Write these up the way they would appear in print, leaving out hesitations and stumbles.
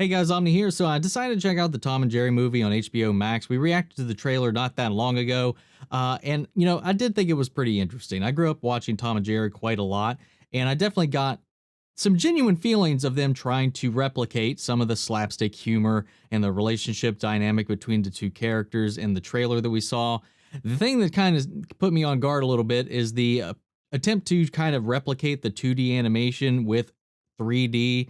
Hey guys, Omni here. So I decided to check out the Tom and Jerry movie on HBO Max. We reacted to the trailer not that long ago, and I did think it was pretty interesting. I grew up watching Tom and Jerry quite a lot, and I definitely got some genuine feelings of them trying to replicate some of the slapstick humor and the relationship dynamic between the two characters in the trailer that we saw. The thing that kind of put me on guard a little bit is the attempt to kind of replicate the 2D animation with 3D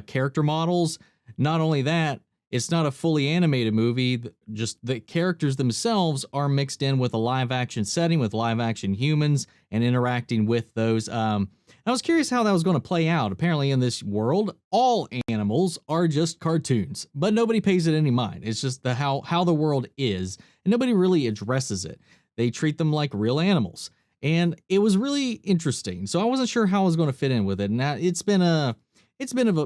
character models. Not only that, it's not a fully animated movie, just the characters themselves are mixed in with a live action setting with live action humans and interacting with those. I was curious how that was going to play out. Apparently, in this world, all animals are just cartoons, but nobody pays it any mind. It's just how the world is, and nobody really addresses it. They treat them like real animals, and it was really interesting. So I wasn't sure how I was going to fit in with it. Now it's been a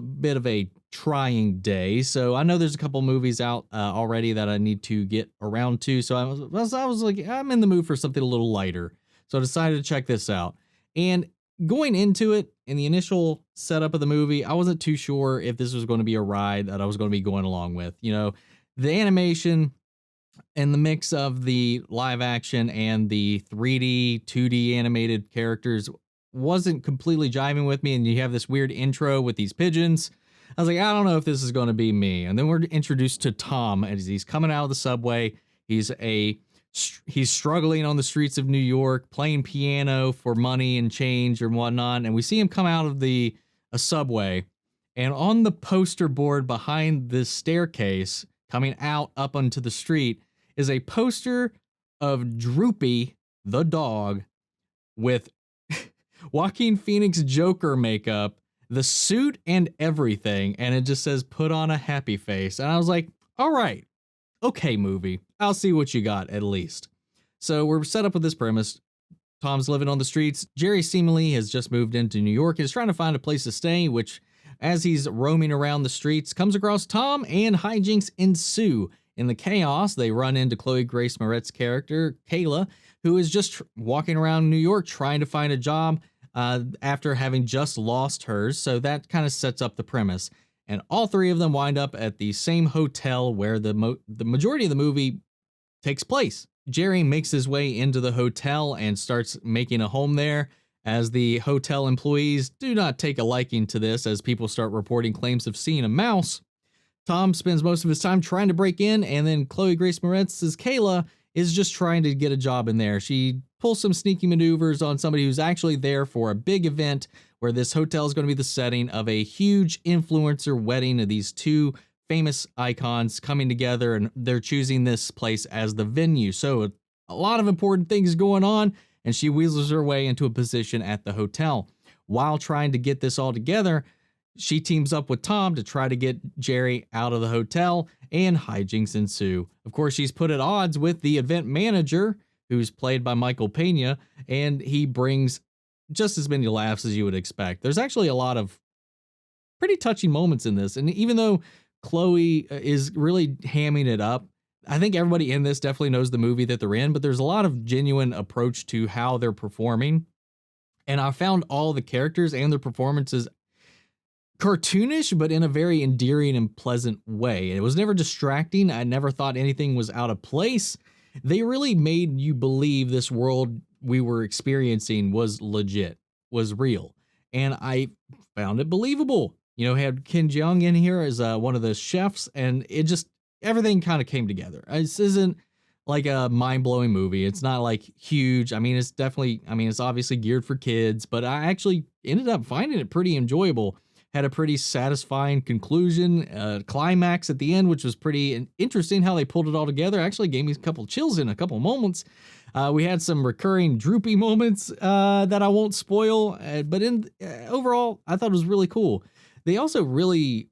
bit of a trying day. So I know there's a couple movies out already that I need to get around to. So I was like, I'm in the mood for something a little lighter. So I decided to check this out. And going into it, in the initial setup of the movie, I wasn't too sure if this was going to be a ride that I was going to be going along with. The animation and the mix of the live action and the 3D, 2D animated characters wasn't completely jiving with me, and you have this weird intro with these pigeons. I was like, I don't know if this is going to be me. And then we're introduced to Tom as he's coming out of the subway. He's struggling on the streets of New York, playing piano for money and change and whatnot. And we see him come out of a subway, and on the poster board behind this staircase coming out up onto the street is a poster of Droopy the dog with Joaquin Phoenix Joker makeup, the suit and everything, and it just says put on a happy face. And I was like, all right, okay, movie, I'll see what you got at least. So we're set up with this premise. Tom's living on the streets. Jerry seemingly has just moved into New York and is trying to find a place to stay, which, as he's roaming around the streets, comes across Tom, and hijinks ensue. In the chaos, they run into Chloe Grace Moretz's character, Kayla, who is just walking around New York trying to find a job after having just lost hers. So that kind of sets up the premise. And all three of them wind up at the same hotel where the majority of the movie takes place. Jerry makes his way into the hotel and starts making a home there, as the hotel employees do not take a liking to this, as people start reporting claims of seeing a mouse. Tom spends most of his time trying to break in, and then Chloe Grace Moretz's Kayla is just trying to get a job in there. She pulls some sneaky maneuvers on somebody who's actually there for a big event where this hotel is going to be the setting of a huge influencer wedding of these two famous icons coming together, and they're choosing this place as the venue. So a lot of important things going on, and she weasels her way into a position at the hotel. While trying to get this all together, she teams up with Tom to try to get Jerry out of the hotel, and hijinks ensue. Of course, she's put at odds with the event manager, who's played by Michael Pena, and he brings just as many laughs as you would expect. There's actually a lot of pretty touching moments in this, and even though Chloe is really hamming it up, I think everybody in this definitely knows the movie that they're in, but there's a lot of genuine approach to how they're performing, and I found all the characters and their performances cartoonish, but in a very endearing and pleasant way. It was never distracting. I never thought anything was out of place. They really made you believe this world we were experiencing was legit, was real. And I found it believable. Had Ken Jeong in here as one of the chefs, and it just, everything kind of came together. This isn't like a mind-blowing movie. It's not like huge. It's obviously geared for kids, but I actually ended up finding it pretty enjoyable. Had a pretty satisfying conclusion, climax at the end, which was pretty interesting how they pulled it all together. Actually gave me a couple chills in a couple moments. We had some recurring droopy moments that I won't spoil, but overall, I thought it was really cool. They also really,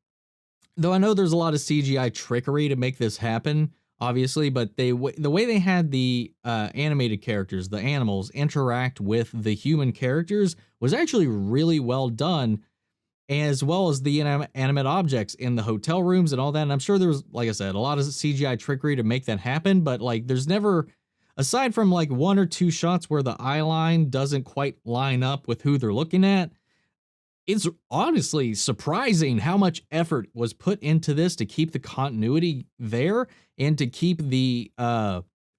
though I know there's a lot of CGI trickery to make this happen, obviously, but the way they had the animated characters, the animals, interact with the human characters was actually really well done, as well as the animate objects in the hotel rooms and all that. And I'm sure there was, like I said, a lot of CGI trickery to make that happen, but there's never, aside from one or two shots where the eye line doesn't quite line up with who they're looking at, It's honestly surprising how much effort was put into this to keep the continuity there and to keep the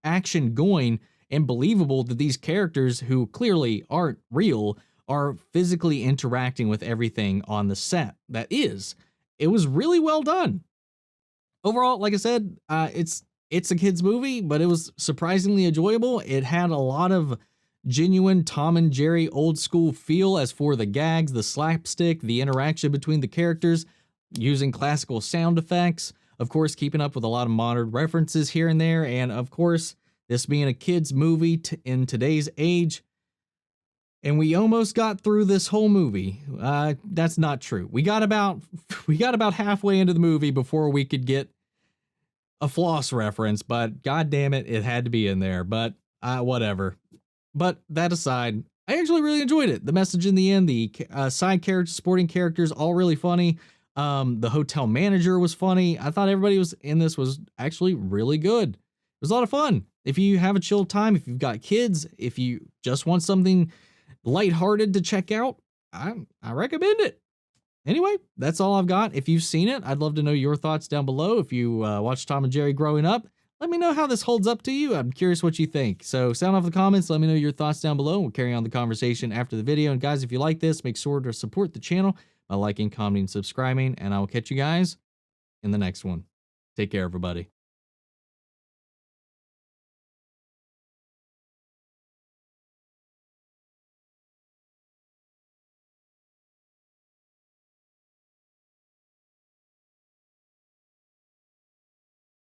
action going and believable that these characters who clearly aren't real are physically interacting with everything on the set. That is, it was really well done. Overall, like I said, it's a kids movie, but it was surprisingly enjoyable. It had a lot of genuine Tom and Jerry old school feel as for the gags, the slapstick, the interaction between the characters, using classical sound effects. Of course, keeping up with a lot of modern references here and there, and of course, this being a kids movie in today's age. And we almost got through this whole movie. That's not true. We got about we got about halfway into the movie before we could get a floss reference, but god damn it, it had to be in there. But whatever. But that aside, I actually really enjoyed it. The message in the end, the side characters, supporting characters, all really funny. The hotel manager was funny. I thought everybody was in this was actually really good. It was a lot of fun. If you have a chill time, if you've got kids, if you just want something lighthearted to check out, I recommend it. Anyway, that's all I've got. If you've seen it, I'd love to know your thoughts down below. If you watched Tom and Jerry growing up, let me know how this holds up to you. I'm curious what you think. So sound off the comments. Let me know your thoughts down below. We'll carry on the conversation after the video. And guys, if you like this, make sure to support the channel by liking, commenting, and subscribing. And I will catch you guys in the next one. Take care, everybody.